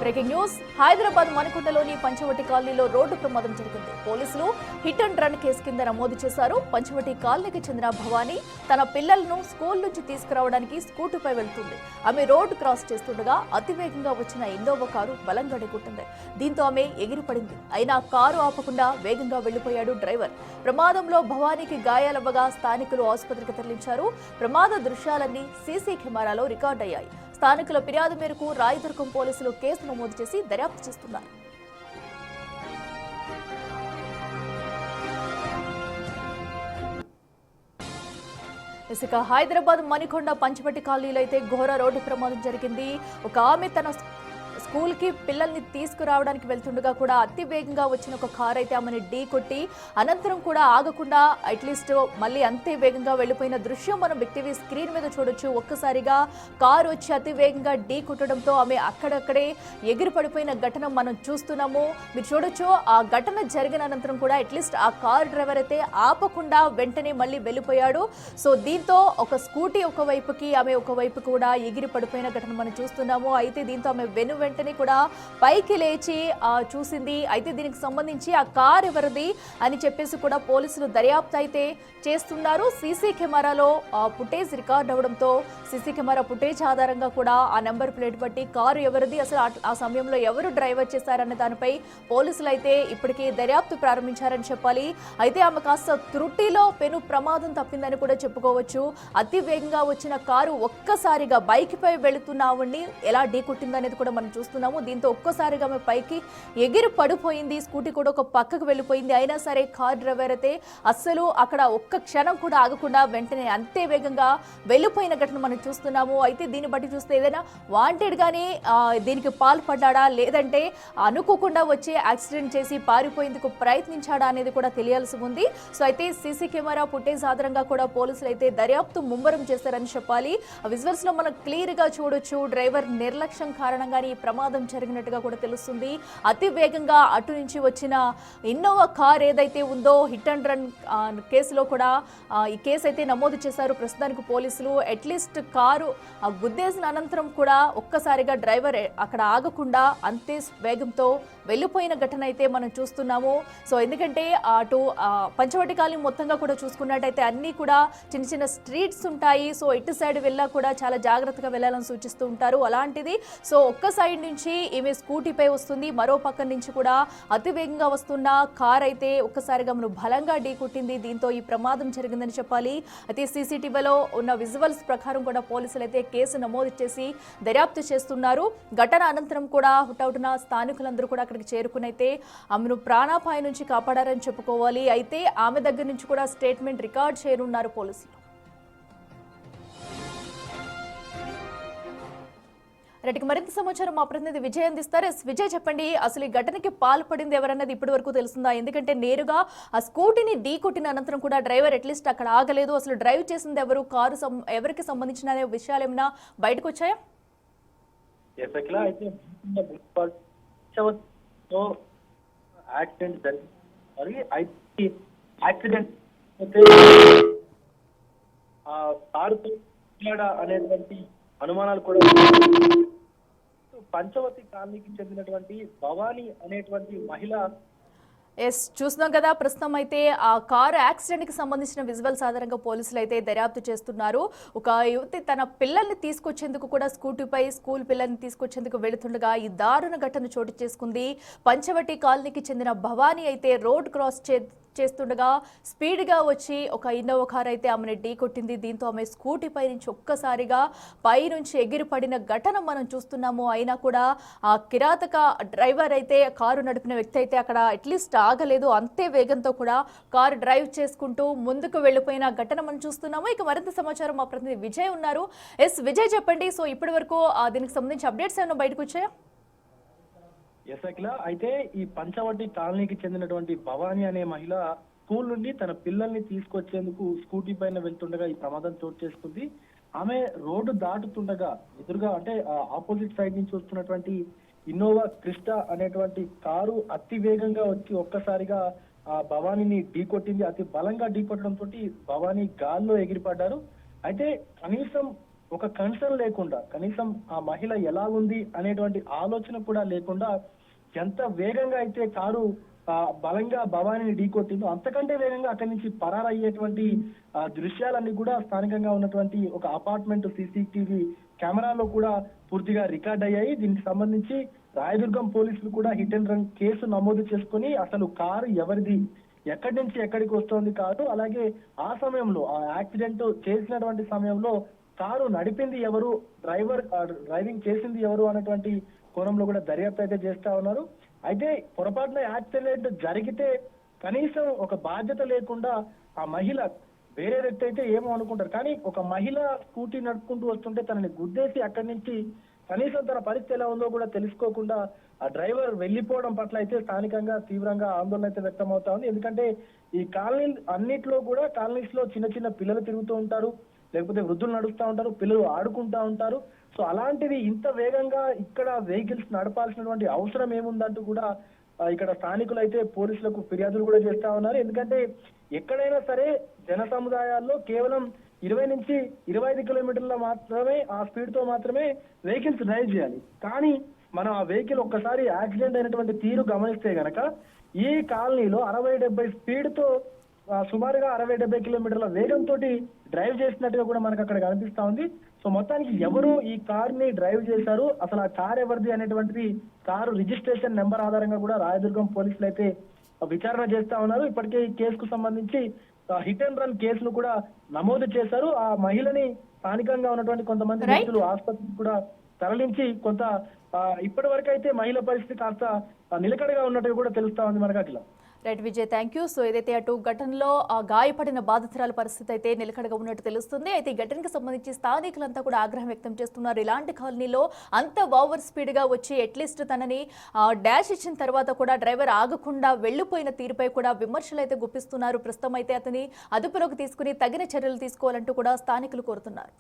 Breaking news Hyderabad మణికొండలోని Panchavati కాలనీలో road ప్రమాదం జరిగింది. పోలీసులు హిట్ అండ్ రన్ కేసు కింద నమోదు చేశారు. పంచవటి కాలనీకి చెందిన భవానీ తన పిల్లలను స్కూల్ నుంచి తీసుకురావడానికి స్కూటీపై వెళ్తుంది. ఆమె రోడ్డు క్రాస్ చేస్తుండగా అతివేగంగా వచ్చిన ఇన్నోవా కారు బలంగా ఢీకొట్టింది. దీంతో ఆమె ఎగిరిపడింది. అయినా కారు ఆపకుండా వేగంగా వెళ్లిపోయాడు డ్రైవర్. ప్రమాదంలో భవానీకి గాయాలవ్వగా స్థానికులు ఆసుపత్రికి తరలించారు. ప్రమాద దృశ్యాలన్నీ సీసీ కెమెరాలో రికార్డయ్యాయి. స్థానికుల ఫిర్యాదు మేరకు రాయదుర్గం పోలీసులు కేసు నమోదు చేసి దర్యాప్తు చేస్తున్నారు. ఇసుక హైదరాబాద్ మణికొండ పంచవటి కాలనీలో అయితే ఘోర రోడ్డు ప్రమాదం జరిగింది. ఒక ఆమె తన స్కూల్ కి పిల్లల్ని తీసుకురావడానికి వెళ్తుండగా కూడా అతి వేగంగా వచ్చిన ఒక కార్ అయితే ఆమెను ఢీ కొట్టి అనంతరం కూడా ఆగకుండా అట్లీస్ట్ మళ్ళీ అంతే వేగంగా వెళ్లిపోయిన దృశ్యం మనం బిగ్ టీవీ స్క్రీన్ మీద చూడొచ్చు. ఒక్కసారిగా కారు వచ్చి అతి వేగంగా ఢీ కొట్టడంతో ఆమె అక్కడక్కడే ఎగిరి పడిపోయిన ఘటన మనం చూస్తున్నాము. మీరు చూడొచ్చు ఆ ఘటన జరిగిన అనంతరం కూడా అట్లీస్ట్ ఆ కార్ డ్రైవర్ అయితే ఆపకుండా వెంటనే మళ్ళీ వెళ్ళిపోయాడు. సో దీంతో ఒక స్కూటీ ఒకవైపుకి ఆమె ఒకవైపు కూడా ఎగిరి పడిపోయిన ఘటన మనం చూస్తున్నాము. అయితే దీంతో ఆమె వెంటనే కూడా పైకి లేచి చూసింది. అయితే దీనికి సంబంధించి ఆ కార్ ఎవరిది అని చెప్పేసి కూడా పోలీసులు దర్యాప్తు అయితే చేస్తున్నారు. సీసీ కెమెరాలో ఫుటేజ్ రికార్డ్ అవడంతో సీసీ కెమెరా ఫుటేజ్ ఆధారంగా కూడా ఆ నెంబర్ ప్లేట్ బట్టి కారు ఎవరిది, అసలు ఆ సమయంలో ఎవరు డ్రైవర్ చేశారన్న దానిపై పోలీసులు అయితే ఇప్పటికే దర్యాప్తు ప్రారంభించారని చెప్పాలి. అయితే ఆమె కాస్త త్రుటిలో పెను ప్రమాదం తప్పిందని కూడా చెప్పుకోవచ్చు. అతి వేగంగా వచ్చిన కారు ఒక్కసారిగా బైక్ పై వెళుతున్న ఆవిడ్ని ఎలా ఢీకొట్టిందనేది కూడా మనం చూస్తున్నాము. దీంతో ఒక్కసారిగా ఆమె పైకి ఎగిరి పడిపోయింది. స్కూటీ కూడా ఒక పక్కకు వెళ్ళిపోయింది. అయినా సరే కార్ డ్రైవర్ అయితే అస్సలు అక్కడ ఒక్క క్షణం కూడా ఆగకుండా వెంటనే అంతే వేగంగా వెళ్ళిపోయిన ఘటన మనం చూస్తున్నాము. అయితే దీన్ని బట్టి చూస్తే ఏదైనా వాంటెడ్ గానీ దీనికి పాల్పడ్డా లేదంటే అనుకోకుండా వచ్చి యాక్సిడెంట్ చేసి పారిపోయేందుకు ప్రయత్నించాడా అనేది కూడా తెలియాల్సి ఉంది. సో అయితే సీసీ కెమెరా ఫుటేజ్ ఆధారంగా కూడా పోలీసులు అయితే దర్యాప్తు ముమ్మరం చేశారని చెప్పాలి. ఆ విజువల్స్ లో మనం క్లియర్ గా చూడొచ్చు. డ్రైవర్ నిర్లక్ష్యం కారణంగానే ప్రమాదం జరిగినట్టుగా కూడా తెలుస్తుంది. అతి వేగంగా అటు నుంచి వచ్చిన ఇన్నోవా కార్ ఏదైతే ఉందో హిట్ అండ్ రన్ కేసులో కూడా ఈ కేసు అయితే నమోదు చేశారు ప్రస్తుతానికి పోలీసులు. అట్లీస్ట్ కారు గుద్దేసిన అనంతరం కూడా ఒక్కసారిగా డ్రైవర్ అక్కడ ఆగకుండా అంతే వేగంతో వెళ్ళిపోయిన ఘటన అయితే మనం చూస్తున్నాము. సో ఎందుకంటే అటు పంచవటి కాలనీ మొత్తంగా కూడా చూసుకున్నట్టయితే అన్నీ కూడా చిన్న చిన్న స్ట్రీట్స్ ఉంటాయి. సో ఇటు సైడ్ వెళ్ళా కూడా చాలా జాగ్రత్తగా వెళ్ళాలని సూచిస్తూ ఉంటారు. అలాంటిది సో ఒక్క సైడ్ నుంచి ఈమె స్కూటీపై వస్తుంది, మరో పక్క నుంచి కూడా అతి వేగంగా వస్తున్న కార్ అయితే ఒక్కసారిగా మనం బలంగా ఢీకొట్టింది. దీంతో ఈ ప్రమాదం జరిగిందని చెప్పాలి. అయితే సీసీటీవీలో ఉన్న విజువల్స్ ప్రకారం కూడా పోలీసులు అయితే కేసు నమోదు చేసి దర్యాప్తు చేస్తున్నారు. ఘటన అనంతరం కూడా హుటాహుటిన స్థానికులందరూ కూడా అక్కడికి చేరుకుని అయితే ఆమెను ప్రాణాపాయం నుంచి కాపాడారని చెప్పుకోవాలి. అయితే ఆమె దగ్గర నుంచి కూడా స్టేట్మెంట్ రికార్డ్ చేయనున్నారు పోలీసులు. రెడ్డికి మరింత సమాచారం మా ప్రతినిధి విజయ్ అందిస్తారు. విజయ్ చెప్పండి, అసలు ఈ ఘటనకి పాల్పడింది ఎవరన్నది ఇప్పటి వరకు తెలుస్తుందా? ఎందుకంటే నేరుగా ఆ స్కూటీని ఢీ కొట్టిన అనంతరం కూడా డ్రైవర్ అట్లీస్ట్ అక్కడ ఆగలేదు. అసలు డ్రైవ్ చేసింది ఎవరు, కారు ఎవరికి సంబంధించిన విషయాలు ఏమైనా బయటకు వచ్చాయా? అనేటువంటి అనుమానాలు కూడా పంచవతి కాలనీకి చెందినటువంటి భవానీ అనేటువంటి మహిళ చూస్తున్నాం కదా. ప్రస్తుతం అయితే ఆ కారు యాక్సిడెంట్ కి సంబంధించిన విజువల్స్ ఆధారంగా పోలీసులు అయితే దర్యాప్తు చేస్తున్నారు. ఒక యువతి తన పిల్లల్ని తీసుకొచ్చేందుకు కూడా స్కూటీపై స్కూల్ పిల్లల్ని తీసుకొచ్చేందుకు వెళుతుండగా ఈ దారుణ ఘటన చోటు చేసుకుంది. పంచవటి కాలనీకి చెందిన భవానీ అయితే రోడ్ క్రాస్ చేస్తుండగా స్పీడ్గా వచ్చి ఒక ఇన్నోవా కార్ అయితే ఆమెను ఢీ కొట్టింది. దీంతో ఆమె స్కూటీపై నుంచి ఒక్కసారిగా పై నుంచి ఎగిరి పడిన ఘటన మనం చూస్తున్నాము. అయినా కూడా ఆ కిరాతక డ్రైవర్ అయితే కారు నడిపిన వ్యక్తి అయితే అక్కడ అట్లీస్ట్ ఆగలేదు. అంతే వేగంతో కూడా కారు డ్రైవ్ చేసుకుంటూ ముందుకు వెళ్ళిపోయిన ఘటన మనం చూస్తున్నాము. ఇక మరింత సమాచారం మా ప్రతినిధి విజయ్ ఉన్నారు. విజయ్ చెప్పండి, సో ఇప్పటి వరకు దీనికి సంబంధించి అప్డేట్స్ ఏమైనా బయటకు వచ్చాయా? అయితే ఈ పంచవటి కాలనీకి చెందినటువంటి భవానీ అనే మహిళ స్కూల్ నుండి తన పిల్లల్ని తీసుకొచ్చేందుకు స్కూటీ పైన వెళ్తుండగా ఈ ప్రమాదం చోటు చేసుకుంది. ఆమె రోడ్డు దాటుతుండగా ఎదురుగా అంటే ఆపోజిట్ సైడ్ నుంచి వస్తున్నటువంటి ఇన్నోవా క్రిస్టా అనేటువంటి కారు అతి వేగంగా వచ్చి ఒక్కసారిగా భవానీని ఢీకొట్టింది. అతి బలంగా ఢీకొట్టడంతో భవానీ గాల్లో ఎగిరిపడ్డారు. అయితే కనీసం ఒక కన్సర్న్ లేకుండా, కనీసం ఆ మహిళ ఎలా ఉంది అనేటువంటి ఆలోచన కూడా లేకుండా ఎంత వేగంగా అయితే కారు బలంగా భవానీని ఢీకొట్టిందో అంతకంటే వేగంగా అక్కడి నుంచి పరారయ్యేటువంటి దృశ్యాలన్నీ కూడా స్థానికంగా ఉన్నటువంటి ఒక అపార్ట్మెంట్ సీసీటీవీ కెమెరాలో కూడా పూర్తిగా రికార్డ్ అయ్యాయి. దీనికి సంబంధించి రాయదుర్గం పోలీసులు కూడా హిట్ అండ్ రన్ కేసు నమోదు చేసుకుని అసలు కారు ఎవరిది, ఎక్కడి నుంచి ఎక్కడికి వస్తోంది కారు, అలాగే ఆ సమయంలో ఆ యాక్సిడెంట్ చేసినటువంటి సమయంలో కారు నడిపింది ఎవరు, డ్రైవింగ్ చేసింది ఎవరు అన్నటువంటి కోణంలో కూడా దర్యాప్తు అయితే చేస్తా ఉన్నారు. అయితే పొరపాటున యాక్సిడెంట్ జరిగితే కనీసం ఒక బాధ్యత లేకుండా ఆ మహిళ, వేరే వ్యక్తి అయితే ఏమో అనుకుంటారు, కానీ ఒక మహిళ స్కూటీ నడుపుకుంటూ వస్తుంటే తనని గుద్దేసి అక్కడి నుంచి కనీసం తన పరిస్థితి ఎలా ఉందో కూడా తెలుసుకోకుండా ఆ డ్రైవర్ వెళ్లిపోవడం పట్ల అయితే స్థానికంగా తీవ్రంగా ఆందోళన అయితే వ్యక్తం అవుతా ఉంది. ఎందుకంటే ఈ కాలనీ అన్నిట్లో కూడా కాలనీస్ లో చిన్న చిన్న పిల్లలు తిరుగుతూ ఉంటారు, లేకపోతే వృద్ధులు నడుస్తూ ఉంటారు, పిల్లలు ఆడుకుంటా ఉంటారు. సో అలాంటిది ఇంత వేగంగా ఇక్కడ వెహికల్స్ నడపాల్సినటువంటి అవసరం ఏముందంటూ కూడా ఇక్కడ స్థానికులు అయితే పోలీసులకు ఫిర్యాదులు కూడా చేస్తా ఉన్నారు. ఎందుకంటే ఎక్కడైనా సరే జన సముదాయాల్లో కేవలం 20 నుంచి 25 కిలోమీటర్ల మాత్రమే ఆ స్పీడ్ తో మాత్రమే వెహికల్స్ డ్రైవ్ చేయాలి. కానీ మనం ఆ వెహికల్ ఒక్కసారి యాక్సిడెంట్ అయినటువంటి తీరు గమనిస్తే గనక ఈ కాలనీలో 60-70 స్పీడ్ తో సుమారుగా 60-70 కిలోమీటర్ల వేగంతో డ్రైవ్ చేసినట్టుగా కూడా మనకు అక్కడ కనిపిస్తా ఉంది. సో మొత్తానికి ఎవరు ఈ కార్ ని డ్రైవ్ చేశారు, అసలు ఆ కార్ ఎవరిది అనేటువంటిది కారు రిజిస్ట్రేషన్ నెంబర్ ఆధారంగా కూడా రాయదుర్గం పోలీసులు అయితే విచారణ చేస్తా ఉన్నారు. ఇప్పటికే ఈ కేసుకు సంబంధించి హిట్ అండ్ రన్ కేసును కూడా నమోదు చేశారు. ఆ మహిళని స్థానికంగా ఉన్నటువంటి కొంతమంది వ్యక్తులు ఆసుపత్రికి కూడా తరలించి కొంత ఇప్పటి వరకు అయితే మహిళ పరిస్థితి కాస్త నిలకడగా ఉన్నట్టు కూడా తెలుస్తా ఉంది మనకు అట్లా. Right Vijay, thank you. So ఏదైతే అటు ఘటనలో గాయపడిన బాధితురాల పరిస్థితి అయితే నిలకడగా ఉన్నట్టు తెలుస్తుంది. అయితే ఈ ఘటనకు సంబంధించి స్థానికులంతా కూడా ఆగ్రహం వ్యక్తం చేస్తున్నారు. ఇలాంటి కాలనీలో అంత ఓవర్ స్పీడ్ గా వచ్చి అట్లీస్ట్ తనని డాష్ ఇచ్చిన తర్వాత కూడా డ్రైవర్ ఆగకుండా వెళ్లిపోయిన తీరుపై కూడా విమర్శలు అయితే గుప్పిస్తున్నారు. ప్రస్తుతం అయితే అతని అదుపులోకి తీసుకుని తగిన చర్యలు తీసుకోవాలంటూ కూడా స్థానికులు కోరుతున్నారు.